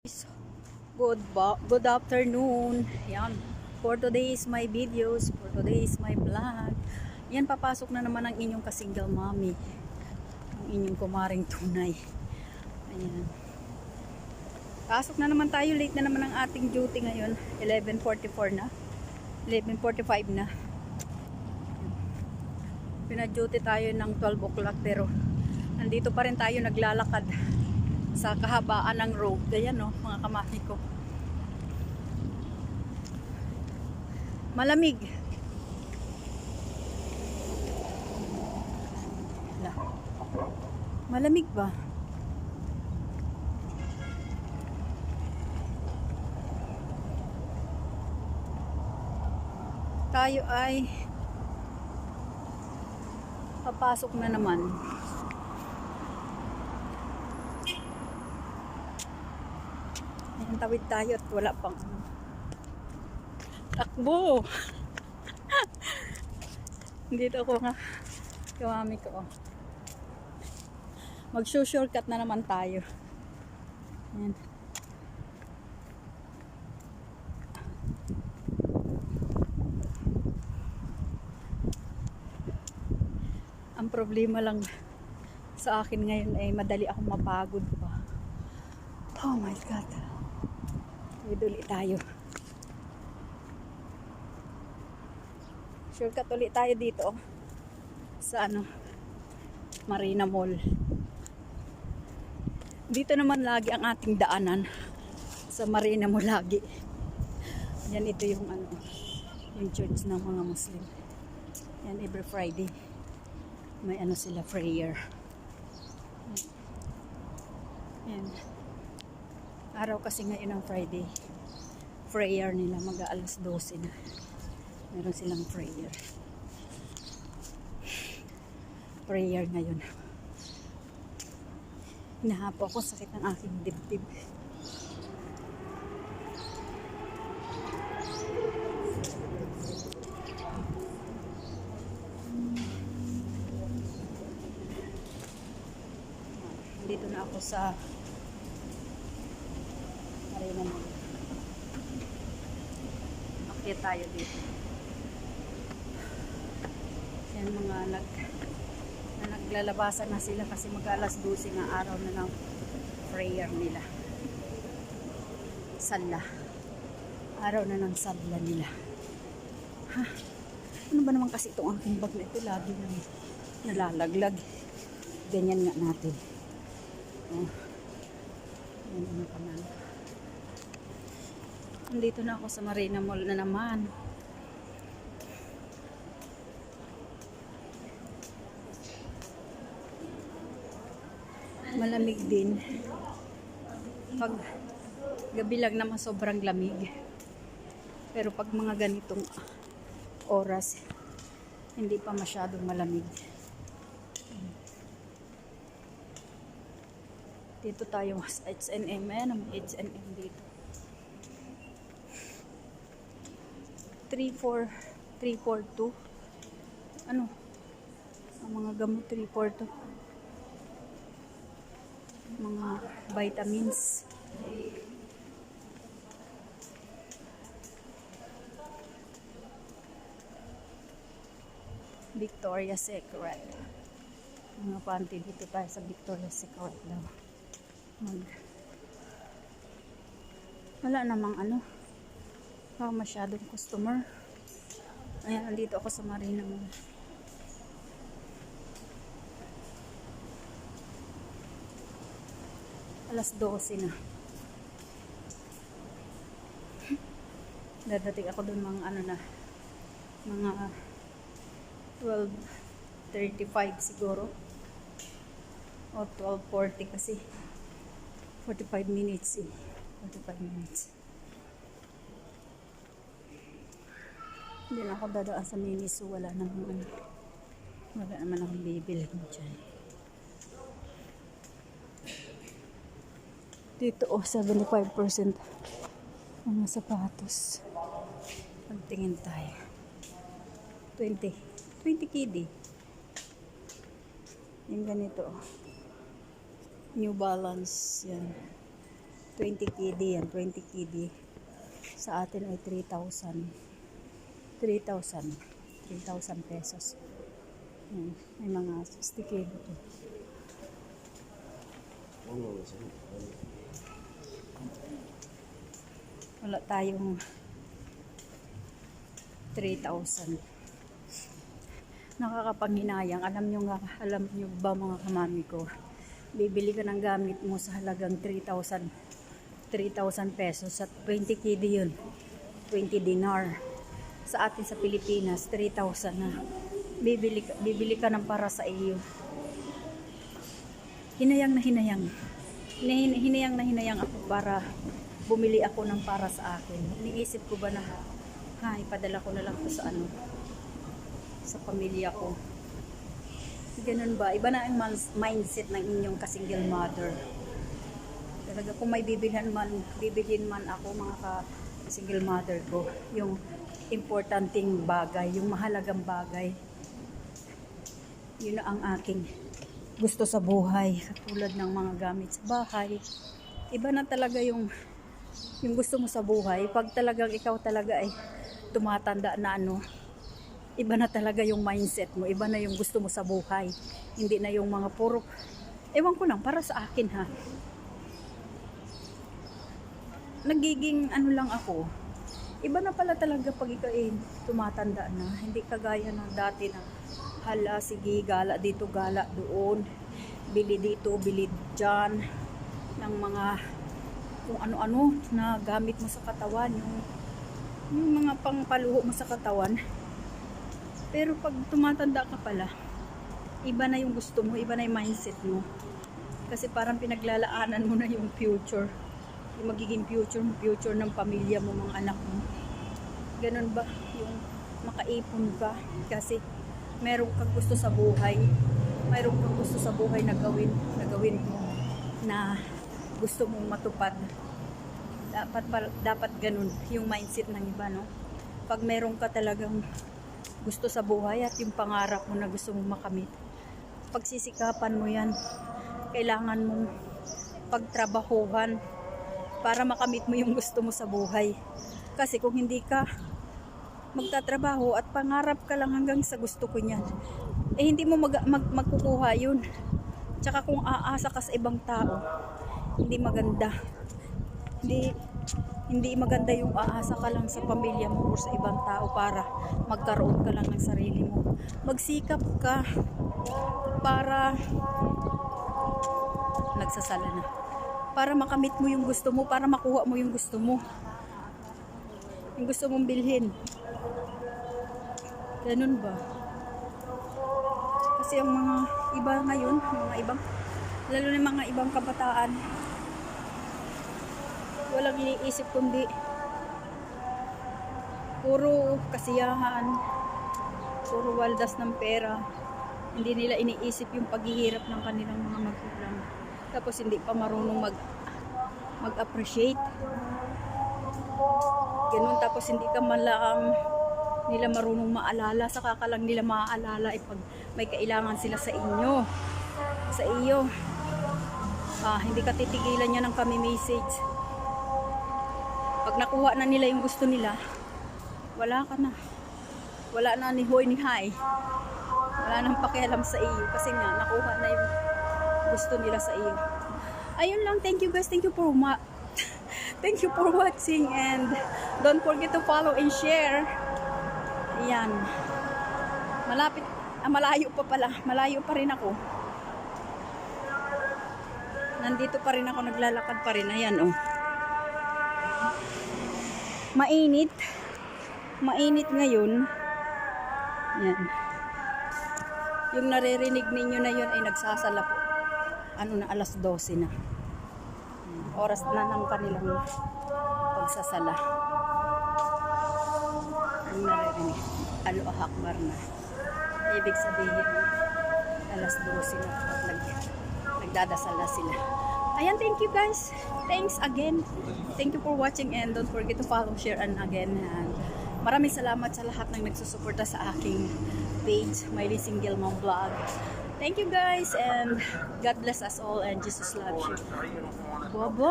Good afternoon. Yan. For today's my videos, for today's my vlog. Yan, papasok na naman ang inyong kasingle mommy. Ang inyong kumaring tunay. Ayan. Pasok na naman tayo. Late na naman ang ating duty ngayon. 11:44 na. 11:45 na. Pina-duty tayo ng 12 o'clock pero nandito pa rin tayo naglalakad sa kahabaan ng road. Ayan, no, mga kamaki ko. Malamig. Malamig ba? Tayo ay papasok na naman. Ayan, tawid tayo at wala pang takbo. Dito ako nga kawami ko. Mag-shortcut na naman tayo. Ayan. Ang problema lang sa akin ngayon ay madali akong mapagod pa. Oh my God. Iduli tayo. Shortcut ulit tayo dito sa Marina Mall. Dito naman lagi ang ating daanan sa Marina Mall lagi. Yan, ito yung yung church ng mga Muslim. Yan, every Friday may sila prayer. Yan. Araw kasi ngayon ang Friday. Prayer nila mag-aalas 12 na. Meron silang prayer. Prayer ngayon. Hinahapo ako, sakit ng aking dibdib. Dito na ako sa Marina Mall. Akyat tayo dito. Yan, mga naglalabasan na sila kasi mag-alas 12 na araw na ng prayer nila. Sala. Araw na ng sadla nila. Ha? Ano ba naman kasi itong aking bag na ito? Lagi na nalalaglag. Ganyan nga natin. Oh. Yan, pa man. Nandito na ako sa Marina Mall na naman. Malamig din. Pag gabi lang naman sobrang lamig. Pero pag mga ganitong oras, hindi pa masyadong malamig. Dito tayo sa H&M. Ayan, may H&M dito. 342. Ano? Ang mga gamot 342. Mga vitamins. Victoria's Secret. Mga panty dito tayo sa Victoria's Secret daw. Wala namang masyadong customer. Ayan, andito ako sa Marina Mall. Alas 12 na. Dadating ako dun mga mga 12:35 siguro. O 12:40 kasi 45 minutes 45 minutes. Hindi na ako dadaan sa Miniso. Wala naman akong bibili dyan. Dito 75% mga sapatos. Pagtingin tayo. 20 KD. Yung ganito. New Balance. Yan. 20 KD yan, 20 KD. Sa atin ay 3,000. 3,000 pesos. Yan. May mga sticky dito. Wala tayong 3,000. Nakakapanghinayang. Alam nyo ba mga kamami ko, bibili ka ng gamit mo sa halagang 3,000 pesos at 20 KD yun, 20 dinar. Sa atin sa Pilipinas 3,000 na. Bibili ka ng para sa iyo. Hinayang na hinayang ako para bumili ako ng para sa akin. Iniisip ko ba na ipadala ko na lang to sa sa pamilya ko. Ganun ba? Iba na ang mindset ng inyong ka-single mother. Talaga kung may bibilhin man ako mga ka-single mother ko, yung importanteng bagay, yung mahalagang bagay, yun na ang aking gusto sa buhay. Katulad ng mga gamit sa bahay. Iba na talaga yung gusto mo sa buhay. Pag talagang ikaw talaga ay tumatanda na iba na talaga yung mindset mo. Iba na yung gusto mo sa buhay. Hindi na yung mga puro, ewan ko lang, para sa akin nagiging lang ako. Iba na pala talaga pag ikaw tumatanda na. Hindi kagaya ng dati na hala, sige, gala dito, gala doon, bili dito, bili dyan, ng mga kung ano-ano na gamit mo sa katawan, yung mga pangpaluho mo sa katawan. Pero pag tumatanda ka pala, iba na yung gusto mo, iba na yung mindset mo. Kasi parang pinaglalaanan mo na yung future, yung magiging future ng pamilya mo, mga anak mo. Ganun ba? Yung makaipon ka kasi meron kang gusto sa buhay, mayroon kang gusto sa buhay na gawin mo, na gusto mong matupad. Dapat ganun yung mindset ng iba, no? Pag meron ka talagang gusto sa buhay at yung pangarap mo na gusto mong makamit, pagsisikapan mo yan. Kailangan mong pagtrabahuhan para makamit mo yung gusto mo sa buhay. Kasi kung hindi ka magtatrabaho at pangarap ka lang hanggang sa gusto ko niyan, hindi mo magkukuha yun. Tsaka kung aasa ka sa ibang tao, hindi maganda. Hindi maganda yung aasa ka lang sa pamilya mo o sa ibang tao para magkaroon ka lang ng sarili mo. Magsikap ka para nagsasala na. Para makamit mo yung gusto mo, para makuha mo yung gusto mo. Yung gusto mong bilhin. Ganun ba? Kasi yung mga iba ngayon, lalo na mga ibang kabataan, walang iniisip kundi puro kasiyahan, puro waldas ng pera. Hindi nila iniisip yung paghihirap ng kanilang mga magulang. Tapos hindi pa marunong mag-appreciate. Ganun, tapos hindi ka man lang nila marunong maalala, saka ka lang nila maaalala pag may kailangan sila sa iyo. Hindi ka titigilan niya ng kami message. Pag nakuha na nila yung gusto nila, wala ka na. Wala na ni hoy ni hay. Wala nang pakialam sa iyo kasi nga nakuha na yung gusto nila sa iyo. Ayun lang, thank you guys, thank you for watching, and don't forget to follow and share. Ayan. Malayo pa rin ako. Nandito pa rin ako, naglalakad pa rin. Ayan, Mainit ngayon. Ayan. Yung naririnig ninyo na yun ay nagsasala po. Na alas 12 na. Oras na ng kanilang pagsasala. Ang naririnig, Akbar na. Ibig sabihin, alas 12 na at nagdadasal na sila. Ayan, thank you guys. Thanks again. Thank you for watching, and don't forget to follow, share, and again. And maraming salamat sa lahat ng nagsusuporta sa aking page, Miley Single Mom Vlog. Thank you guys, and God bless us all, and Jesus loves you. Bye-bye.